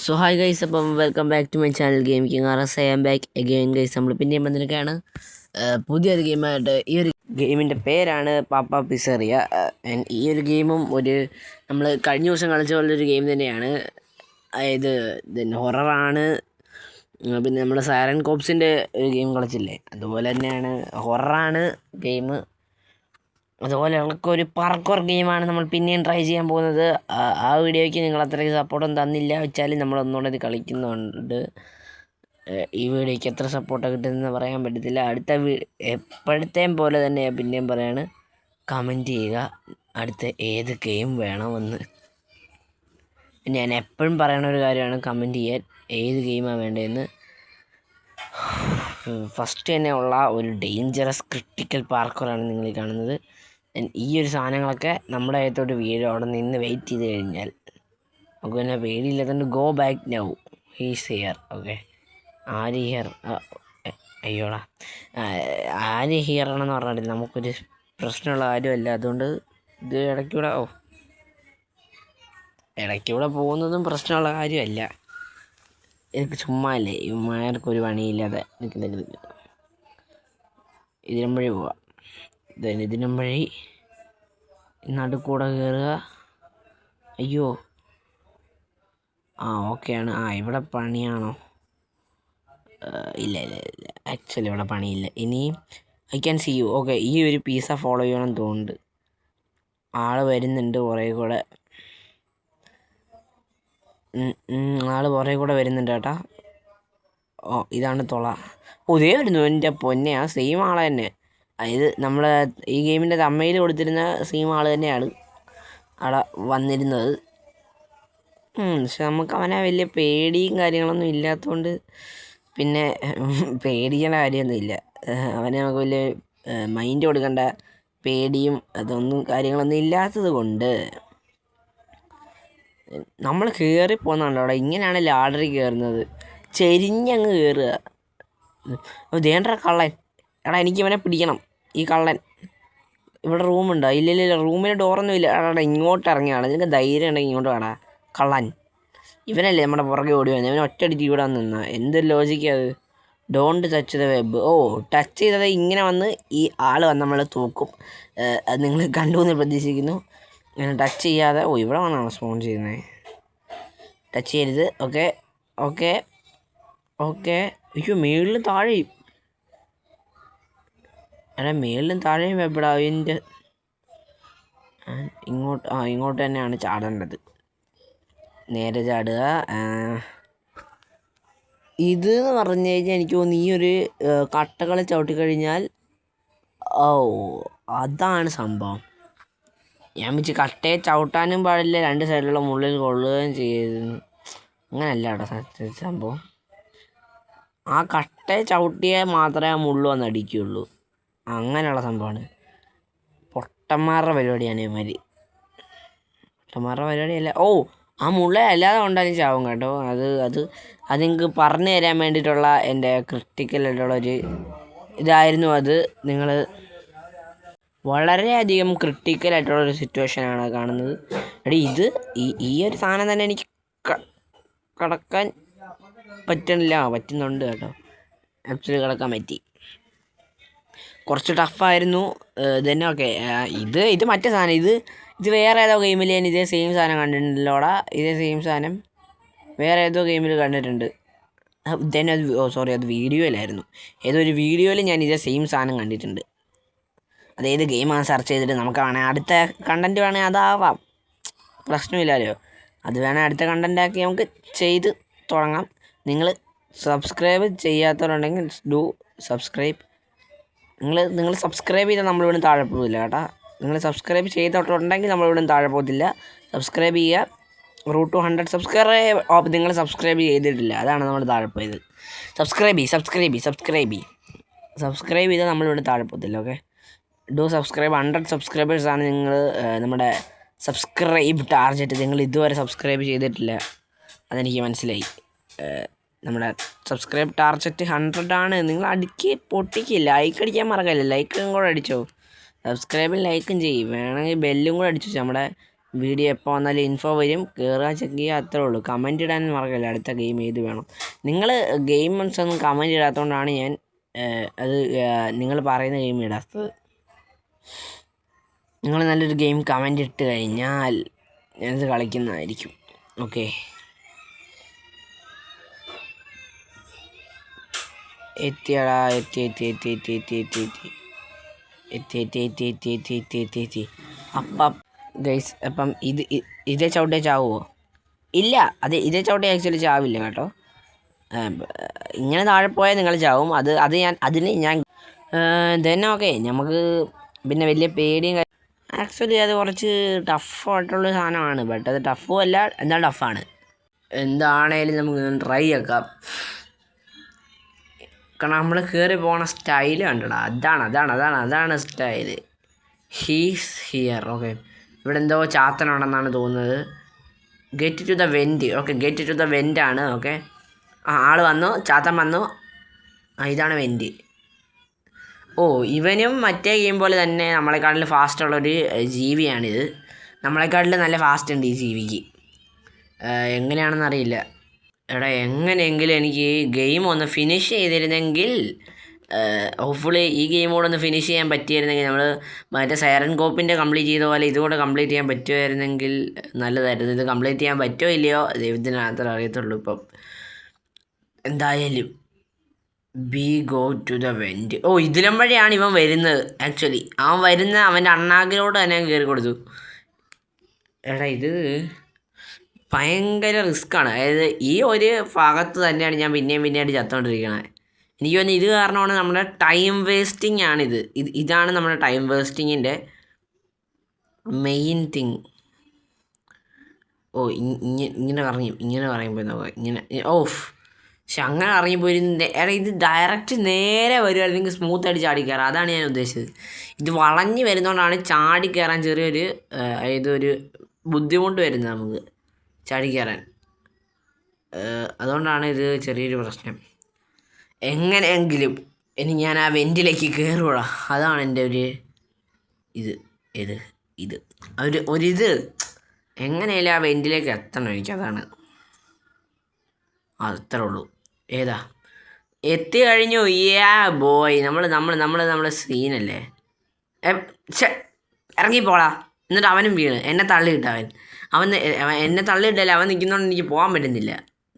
So hi guys, അപ്പം welcome back to my channel game king RS. I am back again guys. നമ്മൾ പിന്നെയും വന്നിരിക്കുകയാണ് പുതിയൊരു ഗെയിമായിട്ട്. ഈ ഒരു ഗെയിമിൻ്റെ പേരാണ് പാപ്പ പിസറിയ. ഈ ഒരു ഗെയിമും നമ്മൾ കഴിഞ്ഞ ദിവസം കളിച്ച പോലൊരു ഗെയിം തന്നെയാണ്. അതായത് ഹൊററാണ്. പിന്നെ നമ്മൾ സൈറൻ കോപ്സിൻ്റെ ഒരു ഗെയിം കളിച്ചില്ലേ, അതുപോലെ തന്നെയാണ്. ഹൊററാണ് ഗെയിം. അതുപോലെ ഒരു പാർക്കോർ ഗെയിമാണ് നമ്മൾ പിന്നെയും ട്രൈ ചെയ്യാൻ പോകുന്നത്. ആ വീഡിയോയ്ക്ക് നിങ്ങൾ അത്രയ്ക്ക് സപ്പോർട്ടൊന്നും തന്നില്ല വെച്ചാലും നമ്മൾ ഒന്നുകൂടെ ഇത് കളിക്കുന്നുണ്ട്. ഈ വീഡിയോയ്ക്ക് എത്ര സപ്പോർട്ടാണ് കിട്ടുന്നതെന്ന് പറയാൻ പറ്റത്തില്ല. എപ്പോഴത്തെയും പോലെ തന്നെ പിന്നെയും പറയാണ്, കമൻറ്റ് ചെയ്യുക അടുത്ത ഏത് ഗെയിം വേണമെന്ന്. ഞാൻ എപ്പോഴും പറയണ ഒരു കാര്യമാണ്, കമൻറ്റ് ചെയ്യാൻ ഏത് ഗെയിമാണ് വേണ്ടതെന്ന്. ഫസ്റ്റ് തന്നെ ഉള്ള ഒരു ഡേഞ്ചറസ് ക്രിട്ടിക്കൽ പാർക്കറാണ് നിങ്ങൾ കാണുന്നത്. ഈ ഒരു സാധനങ്ങളൊക്കെ നമ്മുടെ അകത്തോട്ട് വീഴും. അവിടെ നിന്ന് വെയിറ്റ് ചെയ്ത് കഴിഞ്ഞാൽ നമുക്ക് പിന്നെ പേടിയില്ലാത്തതുകൊണ്ട് go back now, he's here. Okay, ആര് ഹിയർ? അയ്യോടാ, ആര് ഹിയർ ആണെന്ന് പറഞ്ഞാൽ നമുക്കൊരു പ്രശ്നമുള്ള കാര്യമല്ല. അതുകൊണ്ട് ഇത് ഇടയ്ക്കൂടെ പോകുന്നതും പ്രശ്നമുള്ള കാര്യമല്ല. എനിക്ക് ചുമ്മാ അല്ലേ, ഇവന്മാർക്കൊരു പണിയില്ലാതെ നിൽക്കുന്ന ഇതിനും വഴി പോവാം. ഇതിനും വഴി നടുക്കൂടെ കയറുക. അയ്യോ, ഓക്കെയാണ്. ഇവിടെ പണിയാണോ? ഇല്ല, ആക്ച്വലി ഇവിടെ പണിയില്ല. ഇനിയും I can see you. Okay, ഈ ഒരു പീസ ഫോളോ ചെയ്യണം തോന്നുന്നുണ്ട്. ആൾ വരുന്നുണ്ട് പുറകെ കൂടെ. ആൾ പുറകെ കൂടെ വരുന്നുണ്ട് കേട്ടാ. ഇതാണ് തുള. ഇതേ വരുന്നു. എൻ്റെ പൊന്നെ, ആ സെയിം ആൾ തന്നെ. അതായത് നമ്മൾ ഈ ഗെയിമിൻ്റെ തമ്മയിൽ കൊടുത്തിരുന്ന സെയിം ആൾ തന്നെയാണ് അവിടെ വന്നിരുന്നത്. പക്ഷെ നമുക്ക് അവനെ വലിയ പേടിയും കാര്യങ്ങളൊന്നും ഇല്ലാത്തതുകൊണ്ട് പിന്നെ പേടിക്കേണ്ട കാര്യമൊന്നുമില്ല. അവനെ നമുക്ക് വലിയ മൈൻഡ് കൊടുക്കേണ്ട പേടിയും അതൊന്നും കാര്യങ്ങളൊന്നും ഇല്ലാത്തത് കൊണ്ട് നമ്മൾ കയറി പോകുന്നുണ്ടോ അവിടെ. ഇങ്ങനെയാണ് ലാഡറി കയറുന്നത്, ചെരിഞ്ഞങ്ങ് കയറുക. ദേണ്ട കള്ളൻ. എടാ, എനിക്ക് ഇവനെ പിടിക്കണം. ഈ കള്ളൻ ഇവിടെ റൂമുണ്ടോ? ഇല്ല, റൂമിന് ഡോറൊന്നും ഇല്ല. എടാ, ഇങ്ങോട്ട് ഇറങ്ങിയാണ്. നിനക്ക് ധൈര്യം ഉണ്ടെങ്കിൽ ഇങ്ങോട്ട് വേടാ കള്ളൻ. ഇവനല്ലേ നമ്മുടെ പുറകെ ഓടി വന്നത്. ഇവൻ ഒറ്റയടിക്ക് ഇവിടെ നിന്ന എന്തൊരു ലോജിക്കാ അത്. Don't touch the web. Touch ചെയ്തത് ഇങ്ങനെ വന്ന് ഈ ആൾ വന്ന് നമ്മളെ തൂക്കും. അത് നിങ്ങൾ കണ്ടു എന്ന് പ്രതീക്ഷിക്കുന്നു. ഇങ്ങനെ ടച്ച് ചെയ്യാതെ. ഇവിടെ വന്നാണ് സ്പോൺ ചെയ്യുന്നത്. ടച്ച് ചെയ്യരുത്. ഓക്കെ. അയ്യോ, മേളിലും താഴെയും. മേളിലും താഴെയും വെബിടാ. അതിൻ്റെ ഇങ്ങോട്ട് തന്നെയാണ് ചാടേണ്ടത്. നേരെ ചാടുക. ഇതെന്ന് പറഞ്ഞു കഴിഞ്ഞാൽ എനിക്ക് തോന്നുന്നു ഈ ഒരു കട്ടകൾ ചവിട്ടിക്കഴിഞ്ഞാൽ അതാണ് സംഭവം. ഞാൻ വെച്ച് കട്ടയെ ചവിട്ടാനും പാടില്ല, രണ്ട് സൈഡിലുള്ള മുള്ളിൽ കൊള്ളുകയും ചെയ്യുന്നു. അങ്ങനെയല്ല കേട്ടോ സംഭവം. ആ കട്ടയെ ചവിട്ടിയാൽ മാത്രമേ ആ മുള്ളു വന്ന് അടിക്കുകയുള്ളൂ. അങ്ങനെയുള്ള സംഭവമാണ്. പൊട്ടന്മാരുടെ പരിപാടിയാണ് ഇവന്മാർ. പൊട്ടന്മാരുടെ പരിപാടിയല്ല. ആ മുള്ള അല്ലാതെ കൊണ്ടാലും ചാവും കേട്ടോ. അത് നിങ്ങൾക്ക് പറഞ്ഞു തരാൻ വേണ്ടിയിട്ടുള്ള എൻ്റെ ക്രിട്ടിക്കലായിട്ടുള്ളൊരു ഇതായിരുന്നു. അത് നിങ്ങൾ വളരെയധികം ക്രിട്ടിക്കലായിട്ടുള്ളൊരു സിറ്റുവേഷനാണ് കാണുന്നത്. ഇത് ഈ ഒരു സാധനം തന്നെ എനിക്ക് കടക്കാൻ പറ്റുന്നുണ്ട് കേട്ടോ. ആക്ച്വലി കടക്കാൻ പറ്റി. കുറച്ച് ടഫായിരുന്നു തന്നെ. ഓക്കെ, ഇത് മറ്റേ സാധനം. ഇത് വേറെ ഏതോ ഗെയിമിൽ ഞാൻ ഇതേ സെയിം സാധനം കണ്ടിട്ടുണ്ടല്ലോടാ. ഇതേ സെയിം സാധനം വേറെ ഏതോ ഗെയിമിൽ കണ്ടിട്ടുണ്ട്. അത് വീഡിയോയിലായിരുന്നു. ഏതൊരു വീഡിയോയിൽ ഞാൻ ഇതേ സെയിം സാധനം കണ്ടിട്ടുണ്ട്. അതേത് ഗെയിമാണ് സെർച്ച് ചെയ്തിട്ട് നമുക്ക് വേണേൽ അടുത്ത കണ്ടൻറ്റ് വേണേൽ അതാവാം, പ്രശ്നമില്ലല്ലോ. അത് വേണേൽ അടുത്ത കണ്ടൻറ്റാക്കി നമുക്ക് ചെയ്ത് തുടങ്ങാം. നിങ്ങൾ സബ്സ്ക്രൈബ് ചെയ്യാത്തവരുണ്ടെങ്കിൽ ഡു സബ്സ്ക്രൈബ്. നിങ്ങൾ സബ്സ്ക്രൈബ് ചെയ്താൽ നമ്മളിവിടെ താഴെ പോകില്ല കേട്ടോ. നിങ്ങൾ സബ്സ്ക്രൈബ് ചെയ്തിട്ടുണ്ടെങ്കിൽ നമ്മളിവിടെ താഴെ പോകത്തില്ല. സബ്സ്ക്രൈബ് ചെയ്യുക. Route to 100 subscribe. നിങ്ങൾ സബ്സ്ക്രൈബ് ചെയ്തിട്ടില്ല, അതാണ് നമ്മൾ താഴെ പോയത്. സബ്സ്ക്രൈബ് ചെയ്താൽ നമ്മളിവിടെ താഴെ പോകത്തില്ല. Okay, do subscribe. 100 സബ്സ്ക്രൈബേഴ്സാണ് നിങ്ങൾ നമ്മുടെ സബ്സ്ക്രൈബ് ടാർഗറ്റ്. നിങ്ങൾ ഇതുവരെ സബ്സ്ക്രൈബ് ചെയ്തിട്ടില്ല, അതെനിക്ക് മനസ്സിലായി. നമ്മുടെ സബ്സ്ക്രൈബ് ടാർഗറ്റ് 100 ആണ്. നിങ്ങൾ പൊട്ടിക്കുക. ലൈക്ക് അടിക്കാൻ മറക്കല്ലേ. ലൈക്കും കൂടെ അടിച്ചോ. സബ്സ്ക്രൈബും ലൈക്കും ചെയ്യും. വേണമെങ്കിൽ ബെല്ലും കൂടെ അടിച്ചു. നമ്മുടെ വീഡിയോ എപ്പോൾ വന്നാലും ഇൻഫോ വരും, കയറുക ചെക്ക് ചെയ്യുക, അത്രേ ഉള്ളൂ. കമൻറ്റ് ഇടാൻ മറക്കല്ല അടുത്ത ഗെയിം ഏത് വേണം. നിങ്ങൾ ഗെയിംസ് ഒന്നും കമൻറ്റ് ഇടാത്തതുകൊണ്ടാണ് ഞാൻ അത് നിങ്ങൾ പറയുന്ന ഗെയിം ഇടാത്തത്. നിങ്ങൾ നല്ലൊരു ഗെയിം കമൻറ്റ് ഇട്ട് കഴിഞ്ഞാൽ ഞാനത് കളിക്കുന്നതായിരിക്കും. ഓക്കെ, എത്തിയടാ, എത്തി. അപ്പം ഗൈസ്, അപ്പം ഇതേ ചവിട്ടേ ചാവുമോ? ഇല്ല, ഇതേ ചവിട്ടേ ആക്ച്വലി ചാവില്ല കേട്ടോ. ഇങ്ങനെ താഴെ പോയാൽ നിങ്ങൾ ചാവും. അതിന് ഞാൻ തന്നെ. ഓക്കെ, നമുക്ക് പിന്നെ വലിയ പേടിയും ആക്ച്വലി അത് കുറച്ച് ടഫായിട്ടുള്ള സാധനമാണ്. ബട്ട് അത് ടഫും അല്ല, എന്നാൽ ടഫാണ്. എന്താണേലും നമുക്ക് ട്രൈ ആക്കാം. കാരണം നമ്മൾ കയറി പോണ സ്റ്റൈല് കണ്ടടാ, അതാണ് സ്റ്റൈല്. He's here. ഓക്കെ, ഇവിടെ എന്തോ ചാത്തനുണ്ടെന്നാണ് തോന്നുന്നത്. Get to the vent. Okay, get to the വെൻറ്റാണ്. ഓക്കെ, ആൾ വന്നു, ചാത്തൻ വന്നു. ഇതാണ് വെൻറ്റ്. ഓ, ഇവനും മറ്റേ ഗെയിം പോലെ തന്നെ നമ്മളെക്കാട്ടിൽ ഫാസ്റ്റുള്ളൊരു ജീവിയാണിത്. നമ്മളെക്കാട്ടിൽ നല്ല ഫാസ്റ്റ് ഉണ്ട് ഈ ജീവിക്ക്. എങ്ങനെയാണെന്നറിയില്ല. എടാ, എങ്ങനെയെങ്കിലും എനിക്ക് ഈ ഗെയിം ഒന്ന് ഫിനിഷ് ചെയ്തിരുന്നെങ്കിൽ, ഹോപ്പ്ഫുള്ളി ഈ ഗെയിം കൂടെ ഒന്ന് ഫിനിഷ് ചെയ്യാൻ പറ്റിയിരുന്നെങ്കിൽ, നമ്മൾ മറ്റേ സൈറൻ കോപ്പിൻ്റെ കംപ്ലീറ്റ് ചെയ്ത പോലെ ഇതുകൂടെ കംപ്ലീറ്റ് ചെയ്യാൻ പറ്റുമായിരുന്നെങ്കിൽ നല്ലതായിരുന്നു. ഇത് കംപ്ലീറ്റ് ചെയ്യാൻ പറ്റുമോ ഇല്ലയോ ദൈവത്തിന് മാത്രമേ അറിയത്തുള്ളൂ. ഇപ്പം എന്തായാലും ഗോ ടു ദ വെൻറ്റ്. ഓ, ഇതിലും വഴിയാണ് ഇവൻ വരുന്നത്. ആക്ച്വലി അവൻ വരുന്ന അവൻ്റെ അണ്ണാക്കിലോട്ട് തന്നെ കയറി കൊടുത്തു. എടാ, ഇത് ഭയങ്കര റിസ്ക്കാണ്. അതായത് ഈ ഒരു ഭാഗത്ത് തന്നെയാണ് ഞാൻ പിന്നെയായിട്ട് ചത്തുകൊണ്ടിരിക്കുന്നത്. എനിക്ക് തോന്നുന്നു ഇത് കാരണമാണ് നമ്മുടെ ടൈം വേസ്റ്റിംഗ് ആണിത്. ഇതാണ് നമ്മുടെ ടൈം വേസ്റ്റിങ്ങിൻ്റെ മെയിൻ തിങ്. ഓ, ഇങ്ങനെ പറയുമ്പോൾ നോക്കാം. ഓഫ്, പക്ഷെ അങ്ങനെ ഇറങ്ങിപ്പോയി. എടാ, ഇത് ഡയറക്റ്റ് നേരെ വരുമായിരുന്നെങ്കിൽ സ്മൂത്തായിട്ട് ചാടിക്കയറാം. അതാണ് ഞാൻ ഉദ്ദേശിച്ചത്. ഇത് വളഞ്ഞ് വരുന്നതുകൊണ്ടാണ് ചാടിക്കയറാൻ ചെറിയൊരു ഒരു ബുദ്ധിമുട്ട് വരുന്നത് നമുക്ക് ചാടിക്കയറാൻ. അതുകൊണ്ടാണ് ഇത് ചെറിയൊരു പ്രശ്നം. എങ്ങനെയെങ്കിലും ഇനി ഞാൻ ആ വെൻറ്റിലേക്ക് കയറുകയുള്ളൂ. അതാണ് എൻ്റെ ഒരു ഒരിത്. എങ്ങനെയാലും ആ വെൻറ്റിലേക്ക് എത്തണം എനിക്കതാണ്. അത്രേ ഉള്ളൂ. ഏതാ എത്തി കഴിഞ്ഞു. ബോയ്, നമ്മൾ സീനല്ലേ. ഇറങ്ങിപ്പോളാ. എന്നിട്ട് അവനും വീണ് എന്നെ തള്ളിയിട്ട. അവൻ എന്നെ തള്ളിയിട്ടല്ലേ, അവൻ നിൽക്കുന്നതുകൊണ്ട് എനിക്ക് പോകാൻ പറ്റുന്നില്ല.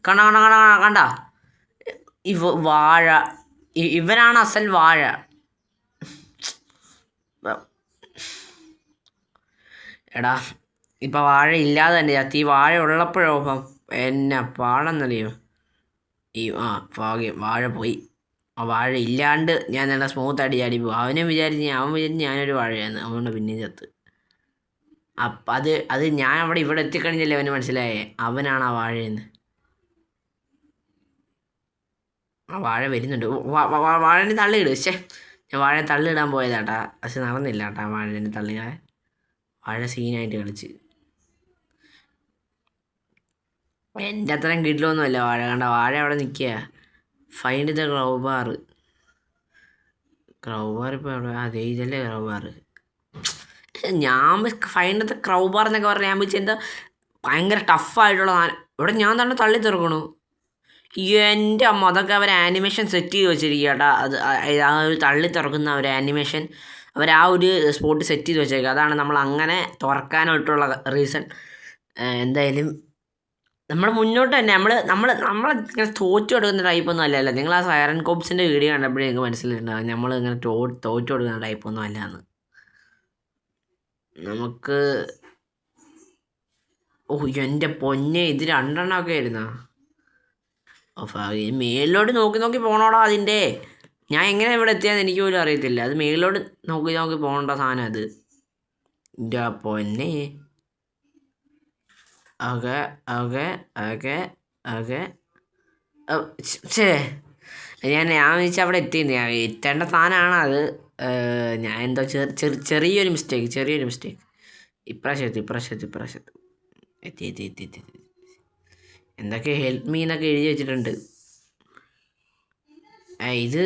കണ്ട വാഴ. ഇവനാണ് അസൽ വാഴ. എടാ, ഇപ്പം വാഴ ഇല്ലാതെ തന്നെ ചത്തി. ഈ വാഴ ഉള്ളപ്പോഴോ എന്നെ പാടെന്നറിയോ. ഭാഗ്യം, വാഴ പോയി. ആ വാഴ ഇല്ലാണ്ട് ഞാൻ നല്ല സ്മൂത്തായിട്ട് ചാടി പോകും. അവൻ വിചാരിച്ച് ഞാനൊരു വാഴയാണ്. അതുകൊണ്ട് പിന്നെയും ചത്ത്. അപ്പം അത് ഞാൻ ഇവിടെ എത്തിക്കഴിഞ്ഞല്ലേ അവന് മനസ്സിലായേ അവനാണ് ആ വാഴയെന്ന്. ആ വാഴ വരുന്നുണ്ട്. വാഴനെ തള്ളിയിട്. ഞാൻ വാഴ തള്ളിയിടാൻ പോയതാട്ടാ, പക്ഷെ നടന്നില്ല കേട്ടാ. വാഴനെ തള്ളിയാൽ വാഴ സീനായിട്ട് കളിച്ച്. എൻ്റെ അത്രയും കിട്ടിലൊന്നുമല്ല വാഴ. കണ്ട വാഴ അവിടെ നിൽക്കുക. Find the crowbar. ഇപ്പോൾ എവിടെ? അതെ, ഇതല്ലേ ക്രൗബാർ. ഞാൻ ഫൈൻഡ് ദ ക്രൗബാർ എന്നൊക്കെ പറഞ്ഞാൽ ഞാൻ വെച്ച് എന്താ ഭയങ്കര ടഫായിട്ടുള്ള ഇവിടെ ഞാൻ തന്നെ തള്ളി തീർക്കണു. എൻ്റെ അമ്മ, അതൊക്കെ അവർ ആനിമേഷൻ സെറ്റ് ചെയ്ത് വെച്ചിരിക്കുക കേട്ടോ. ആ ഒരു തള്ളി തുറക്കുന്ന ഒരു ആനിമേഷൻ അവർ ആ ഒരു സ്പോട്ട് സെറ്റ് ചെയ്ത് വെച്ചേക്കുക. അതാണ് നമ്മൾ അങ്ങനെ തുറക്കാനായിട്ടുള്ള റീസൺ. എന്തായാലും നമ്മൾ മുന്നോട്ട് തന്നെ നമ്മളിങ്ങനെ തോറ്റു കൊടുക്കുന്ന ടൈപ്പൊന്നും അല്ലല്ലോ. നിങ്ങൾ ആ സൈറൻ കോപ്സിൻ്റെ വീഡിയോ കണ്ടപ്പോഴേ നിങ്ങൾക്ക് മനസ്സിലായിട്ടുണ്ടാകും നമ്മളിങ്ങനെ തോറ്റു കൊടുക്കുന്ന ടൈപ്പൊന്നും അല്ലയെന്ന്. നമുക്ക് എൻ്റെ പൊന്നെ, ഇത് രണ്ടെണ്ണമൊക്കെ ആയിരുന്നോ? മേളിലോട്ട് നോക്കി പോകണോടാ അതിൻ്റെ. ഞാൻ എങ്ങനെ ഇവിടെ എത്തിയാന്ന് എനിക്ക് പോലും അറിയത്തില്ല. അത് മേളിലോട്ട് നോക്കി പോകേണ്ട സാധനം അത്. എൻ്റെ പൊന്നെ. ഞാൻ വിളിച്ചാൽ അവിടെ എത്തിയിരുന്നു. എത്തേണ്ട സാധനമാണ് അത്. ഞാൻ എന്തോ ചെറിയൊരു മിസ്റ്റേക്ക്. ഇപ്രാവശ്യത്ത് എത്തി. എന്തൊക്കെ ഹെൽപ്പ് മീ എന്നൊക്കെ എഴുതി വെച്ചിട്ടുണ്ട്. ഇത്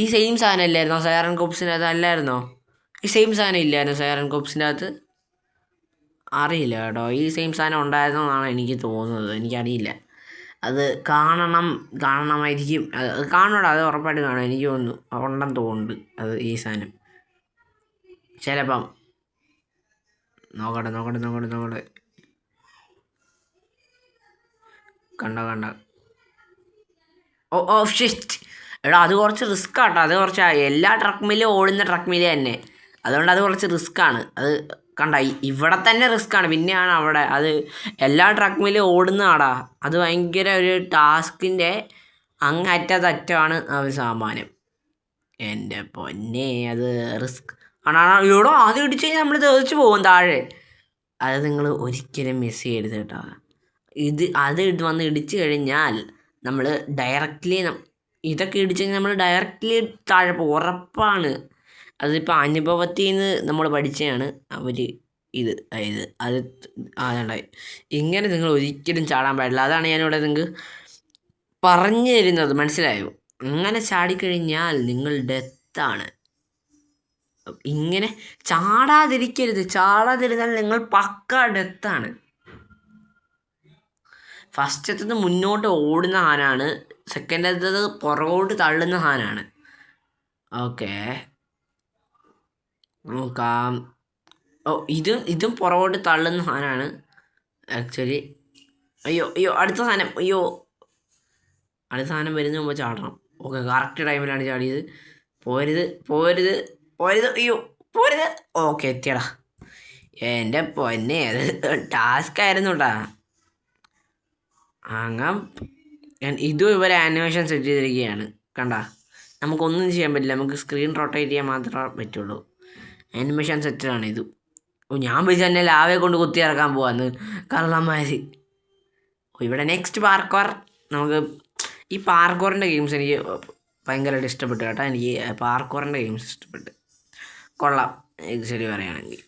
ഈ സെയിം സാധനം ഇല്ലായിരുന്നോ സൈറൻ കോപ്സിൻ്റെ അകത്ത്? അല്ലായിരുന്നോ? ഈ സെയിം സാധനം ഇല്ലായിരുന്നോ സൈറൻ കോപ്സിൻ്റെ അകത്ത്? അറിയില്ല കേട്ടോ, ഈ സെയിം സാധനം ഉണ്ടായിരുന്നെന്നാണ് എനിക്ക് തോന്നുന്നത്, എനിക്കറിയില്ല. അത് കാണണമായിരിക്കും. അത് കാണണം, അത് ഉറപ്പായിട്ട് കാണും. എനിക്ക് തോന്നുന്നു ഉണ്ടെന്ന് തോന്നുന്നുണ്ട് അത്, ഈ സാധനം ചിലപ്പം. നോക്കട്ടെ. കണ്ട. Oh shit. എടാ അത് കുറച്ച് റിസ്ക് ആട്ടോ, അത് കുറച്ച് എല്ലാ ട്രക്ക് ഓടുന്ന ട്രക്ക് തന്നെ, അതുകൊണ്ട് അത് കുറച്ച് റിസ്ക്കാണ്. അത് കണ്ട, ഇവിടെ തന്നെ റിസ്ക്കാണ്, പിന്നെയാണ് അവിടെ. അത് എല്ലാ ട്രക്ക് ഓടുന്നതാടാ, അത് ഭയങ്കര ഒരു ടാസ്കിൻ്റെ അങ്ങറ്റത്തറ്റമാണ് ആ ഒരു സാമാനം. എൻ്റെ പൊന്നെ, അത് റിസ്ക് ആണോ? ഇവിടെ ആദ്യം ഇടിച്ച് കഴിഞ്ഞാൽ നമ്മൾ തെറിച്ച് പോകും താഴെ. അത് നിങ്ങൾ ഒരിക്കലും മിസ് ചെയ്യരുത് കേട്ടോ. അത് വന്ന് ഇടിച്ചു കഴിഞ്ഞാൽ നമ്മൾ ഡയറക്റ്റ്ലി, ഇതൊക്കെ ഇടിച്ചു കഴിഞ്ഞാൽ നമ്മൾ ഡയറക്റ്റ്ലി താഴെ പോകും, ഉറപ്പാണ്. അതിപ്പോൾ അനുഭവത്തിൽ നിന്ന് നമ്മൾ പഠിച്ചതാണ് അവർ. അത് അതുണ്ടായി. ഇങ്ങനെ നിങ്ങൾ ഒരിക്കലും ചാടാൻ പാടില്ല. അതാണ് ഞാനിവിടെ നിങ്ങൾക്ക് പറഞ്ഞു തരുന്നത്, മനസ്സിലായോ? അങ്ങനെ ചാടിക്കഴിഞ്ഞാൽ നിങ്ങൾ ഡെത്താണ്. ഇങ്ങനെ ചാടാതിരുന്നാൽ നിങ്ങൾ പക്ക ഡെത്താണ്. ഫസ്റ്റത്തത് മുന്നോട്ട് ഓടുന്ന ഹാനാണ്, സെക്കൻഡത്തത് പുറകോട്ട് തള്ളുന്ന ഹാനാണ്. ഓക്കെ, നോക്കാം. ഇതും പുറകോട്ട് തള്ളുന്ന ഹാനാണ് ആക്ച്വലി. അയ്യോ അടുത്ത സാധനം വരുന്ന മുമ്പ് ചാടണം. ഓക്കെ, കറക്റ്റ് ടൈമിലാണ് ചാടിയത്. പോരുത്. അയ്യോ പോരുത്. ഓക്കെ, എത്തിയടാ. എൻ്റെ പൊന്നെ, അത് ടാസ്ക് ആയിരുന്നു കേട്ടാ. ഇതും ഇവരെ ആനിമേഷൻ സെറ്റ് ചെയ്തിരിക്കുകയാണ്, കണ്ട. നമുക്കൊന്നും ചെയ്യാൻ പറ്റില്ല, നമുക്ക് സ്ക്രീൻ റൊട്ടേറ്റ് ചെയ്യാൻ മാത്രമേ പറ്റുള്ളൂ. ആനിമേഷൻ സെറ്റഡാണ് ഇത്. ഞാൻ വിളിച്ച് തന്നെ ലാവയെ കൊണ്ട് കുത്തി ഇറക്കാൻ പോവാന്ന് കള്ളന്മാർ. ഇവിടെ നെക്സ്റ്റ് പാർക്കോർ. നമുക്ക് ഈ പാർക്കോറിൻ്റെ ഗെയിംസ് എനിക്ക് ഭയങ്കരമായിട്ട് ഇഷ്ടപ്പെട്ടു കേട്ടോ. എനിക്ക് പാർക്കോറിൻ്റെ ഗെയിംസ് ഇഷ്ടപ്പെട്ടു. കൊള്ളാം, ആക്ച്വലി പറയുകയാണെങ്കിൽ.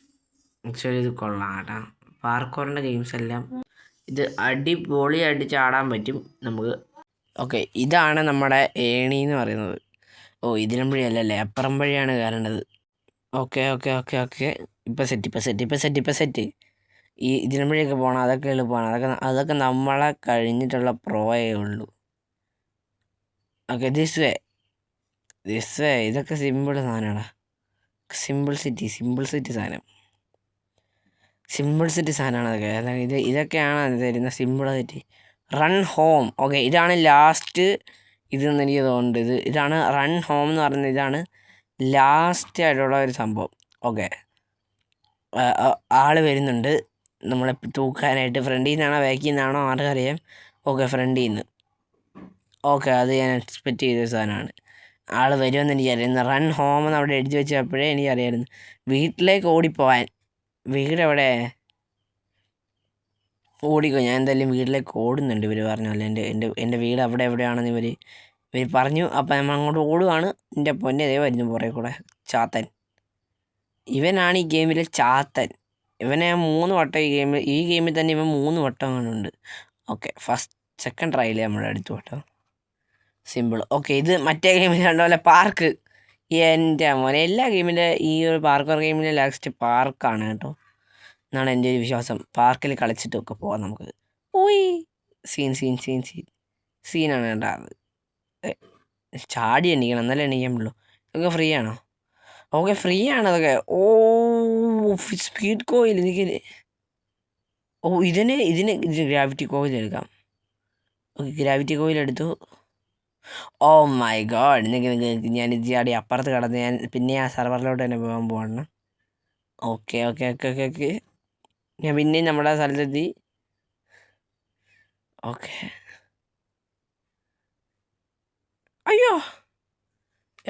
ആക്ച്വലി ഇത് കൊള്ളാം കേട്ടോ. പാർക്കോറിൻ്റെ ഗെയിംസ് എല്ലാം ഇത് അടിപൊളിയായിട്ട് ചാടാൻ പറ്റും നമുക്ക്. ഓക്കെ, ഇതാണ് നമ്മുടെ ഏണി എന്ന് പറയുന്നത്. ഇതിനും വഴിയല്ലല്ലേ, അപ്പുറം വഴിയാണ് കയറേണ്ടത്. ഓക്കെ. ഇപ്പം സെറ്റ്. ഇതിനും വഴിയൊക്കെ പോകണം, അതൊക്കെ എളുപ്പമാണ്. അതൊക്കെ നമ്മളെ കഴിഞ്ഞിട്ടുള്ള പ്രോയേ ഉള്ളൂ. Okay, this way. ഇതൊക്കെ സിമ്പിൾ സാധനമാണ്. സിമ്പിൾ സിറ്റി സാധനമാണ് അതൊക്കെ. ഇതൊക്കെയാണ് തരുന്ന simple city. Run home. Okay, ഇതാണ് ലാസ്റ്റ് ഇതെന്ന് എനിക്ക് തോന്നുന്നുണ്ട്. ഇതാണ് റൺ ഹോം എന്ന് പറയുന്നത്. ഇതാണ് ലാസ്റ്റ് ആയിട്ടുള്ള ഒരു സംഭവം. ഓക്കെ, ആൾ വരുന്നുണ്ട് നമ്മളെ തൂക്കാനായിട്ട്. ഫ്രണ്ടിൽ നിന്നാണോ ബാക്കിൽ നിന്നാണോ ആർക്കറിയാം. ഓക്കെ, ഫ്രണ്ടിൽ നിന്ന്. ഓക്കെ, അത് ഞാൻ എക്സ്പെക്റ്റ് ചെയ്ത സാധനമാണ്. ആൾ വരുമെന്ന് എനിക്കറിയായിരുന്നു. റൺ ഹോം എന്ന് അവിടെ എഴുതി വെച്ചപ്പോഴേ എനിക്കറിയായിരുന്നു വീട്ടിലേക്ക് ഓടിപ്പോവാൻ. വീടെവിടെ? ഓടിക്കോ, ഞാൻ എന്തായാലും വീട്ടിലേക്ക് ഓടുന്നുണ്ട്. ഇവർ പറഞ്ഞല്ലേ എൻ്റെ വീട് അവിടെ എവിടെയാണെന്ന് ഇവർ പറഞ്ഞു. അപ്പം നമ്മൾ അങ്ങോട്ട് ഓടുകയാണ്. എൻ്റെ പൊന്നെ, ദേ വരുന്നു പുറകെ കൂടെ ചാത്തൻ. ഇവനാണ് ഈ ഗെയിമിലെ ചാത്തൻ. ഇവനെ 3 വട്ടം ഈ ഗെയിമിൽ തന്നെ ഇവൻ 3 വട്ടം അങ്ങനെയുണ്ട്. ഓക്കെ, സെക്കൻഡ് ട്രയൽ നമ്മുടെ അടുത്ത് കേട്ടോ. സിമ്പിൾ. ഓക്കെ, ഇത് മറ്റേ ഗെയിമിൽ കണ്ടപോലെ പാർക്ക്. എൻ്റെ മോനെ, എല്ലാ ഗെയിമിൻ്റെ ഈ ഒരു പാർക്കർ ഗെയിമിൻ്റെ ലാസ്റ്റ് പാർക്കാണ് കേട്ടോ എന്നാണ് എൻ്റെ ഒരു വിശ്വാസം. പാർക്കിൽ കളിച്ചിട്ടൊക്കെ പോവാം നമുക്ക്. ഓയ്, സീനാണ് കേട്ടോ അത്. ചാടി എണീക്കണം, എന്നാലേ എണീക്കാൻ പറ്റുള്ളൂ. ഇതൊക്കെ ഫ്രീ ആണോ? ഓക്കെ, ഫ്രീ ആണ് അതൊക്കെ. സ്പീഡ് കോയിൽ എനിക്ക്. ഇതിന് ഗ്രാവിറ്റി കോയിൽ എടുക്കാം. ഓക്കെ, ഗ്രാവിറ്റി കോയിൽ എടുത്തു. ഓ മൈ ഗോഡ്, ഞാൻ ഇത് ചാടി അപ്പുറത്ത് കടന്ന് ഞാൻ പിന്നെ ആ സർവറിലോട്ട് തന്നെ പോകാൻ പോവാണ്. ഓക്കെ. ഞാൻ പിന്നെയും നമ്മുടെ സ്ഥലത്തെത്തി. ഓക്കെ, അയ്യോ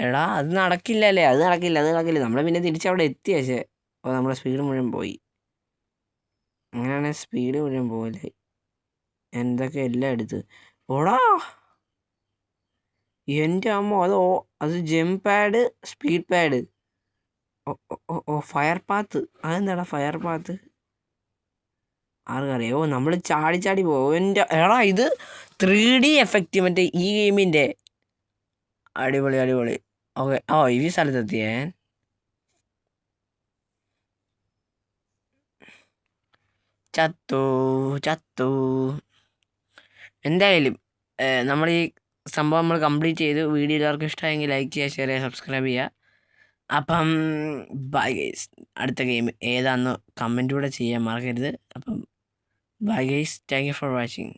എടാ, അത് നടക്കില്ലല്ലേ. അത് നടക്കില്ല. നമ്മൾ പിന്നെ തിരിച്ചവിടെ എത്തി. പക്ഷേ നമ്മളെ സ്പീഡ് മുഴുവൻ പോയി. അങ്ങനെയാണെങ്കിൽ സ്പീഡ് മുഴുവൻ പോകല്ലേ. എന്തൊക്കെ എല്ലാം എടുത്ത് ഓടാ. എൻ്റെ അമ്മ, അത് jump pad, speed pad. Fire path. അതെന്താടാ ഫയർ പാത്ത്? ആർക്കറിയാം. നമ്മൾ ചാടി പോകും. എടാ, ഇത് 3D എഫക്റ്റ് മറ്റേ ഈ ഗെയിമിൻ്റെ. അടിപൊളി. ഓക്കെ, ഈ സ്ഥലത്തെത്തിയേ. ചത്തു ചത്തു. എന്തായാലും നമ്മൾ ഈ സംഭവം നമ്മൾ കംപ്ലീറ്റ് ചെയ്തു. വീഡിയോ എല്ലാവർക്കും ഇഷ്ടമായെങ്കിൽ ലൈക്ക് ചെയ്യുക, ഷെയർ ചെയ്യുക, സബ്സ്ക്രൈബ് ചെയ്യുക. അപ്പം ബൈ ഗൈസ്. അടുത്ത ഗെയിം ഏതാണെന്ന് കമൻറ്റ് കൂടെ ചെയ്യാൻ മറക്കരുത്. അപ്പം bye guys, thank you for watching.